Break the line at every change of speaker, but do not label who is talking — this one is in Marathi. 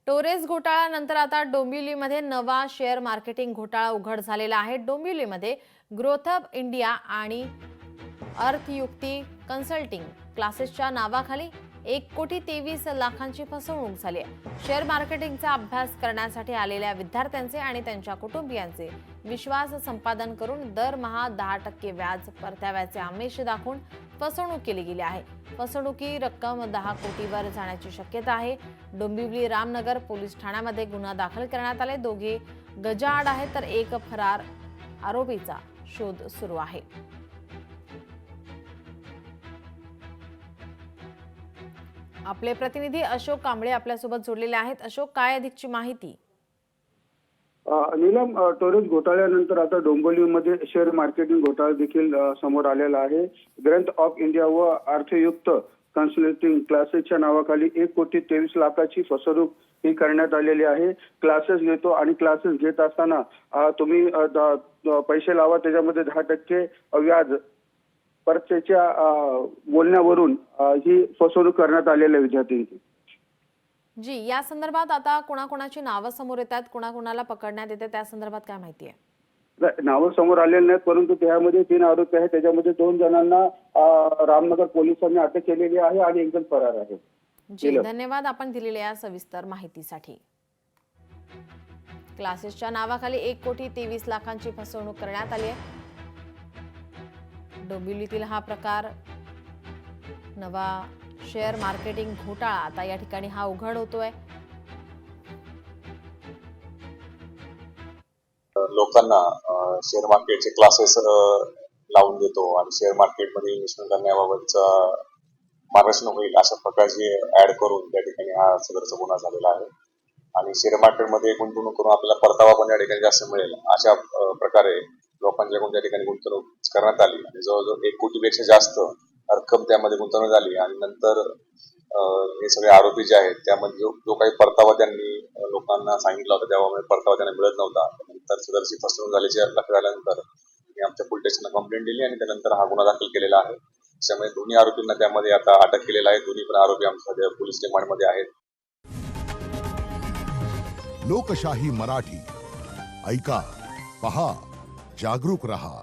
टोरेस घोटाळ्यानंतर आता डोंबिवलीमध्ये नवा शेअर मार्केटिंग घोटाळा उघड झालेला आहे। डोंबिवलीमध्ये ग्रोथअप इंडिया आणि अर्थयुक्ती कन्सल्टिंग क्लासेसच्या नावाखाली 1,23,00,000ची फसवणूक झाली आहे। शेअर मार्केटिंगचा अभ्यास करण्यासाठी आलेल्या विद्यार्थ्यांचे आणि त्यांच्या कुटुंबियांचे विश्वास संपादन करून दरमहा 10% व्याज परताव्याचे आमिष दाखवून फसवणूक केली गेली आहे। फसवणुकी रक्कम 10 कोटीवर जाण्याची शक्यता आहे। डोंबिवली रामनगर पोलीस ठाण्यामध्ये गुन्हा दाखल करण्यात आले। दोघे गजाआड आहेत तर एक फरार आरोपीचा शोध सुरू आहे। आपले प्रतिनिधी अशोक कांबळे आपल्यासोबत जोडलेले आहेत। अशोक, काय अधिकची माहिती?
नीलम, टोरेस घोटाळ्यानंतर आता डोंबिवलीमध्ये शेअर मार्केटिंग घोटाळा देखील समोर आलेला आहे। ग्रंथ ऑफ इंडिया व अर्थयुक्त कन्सल्टिंग क्लासेसच्या नावाखाली 1,23,00,000ची फसवणूक ही करण्यात आलेली आहे। क्लासेस घेतो आणि क्लासेस घेत असताना तुम्ही पैसे लावा, त्याच्यामध्ये 10% व्याज परतच्या बोलण्यावरून ही फसवणूक करण्यात आलेल्या विद्यार्थ्यांची।
जी, या संदर्भात आता कोणाकोणाची नावं समोर येतात, कोणाकोणाला पकडण्यात येते, त्या संदर्भात काय माहिती आहे?
नावं समोर आलेली नाहीत, परंतु त्यामध्ये 3 आरोपी आहेत। त्याच्यामध्ये 2 जणांना रामनगर पोलिसांनी अटक केलेली आहे आणि एक जण फरार आहे।
जी, धन्यवाद आपण दिलेल्या या सविस्तर माहितीसाठी। क्लासेसच्या नावाखाली 1,23,00,000ची फसवणूक करण्यात आली आहे। डोंबिवलीतील हा प्रकार नवा शेअर मार्केटिंग घोटाळा आता या ठिकाणी हा उघड होतोय।
लोकांना शेअर मार्केटचे क्लासेस लावून देतो आणि शेअर मार्केटमध्ये इन्व्हेस्टमेंट करण्याबाबतचा मार्गदर्शन होईल अशा प्रकारची ऍड करून त्या ठिकाणी हा सदरचा गुन्हा झालेला आहे। आणि शेअर मार्केटमध्ये गुंतवणूक करून आपल्याला परतावा पण या ठिकाणी जास्त मिळेल अशा प्रकारे लोकांच्याकडून त्या ठिकाणी गुंतवणूक करण्यात आली आणि जवळजवळ 1 कोटीपेक्षा जास्त रक्कम त्यामध्ये गुंतवणूक झाली। आणि नंतर हे सगळे आरोपी जे आहेत त्यामध्ये जो काही परतावा त्यांनी लोकांना सांगितला होता त्यामुळे परतावा त्यांना मिळत नव्हता। नंतर सदरची फसवणूक झाल्याचे लक्षात आल्यानंतर मी आमच्या पोलीस स्टेशनला कंप्लेंट दिली आणि त्यानंतर हा गुन्हा दाखल केलेला आहे। त्यामुळे दोन्ही आरोपींना त्यामध्ये आता अटक केलेला आहे। दोन्ही पण आरोपी आमच्या पोलीस रिमांडमध्ये आहेत।
लोकशाही मराठी ऐका, पहा, जागरूक रहा।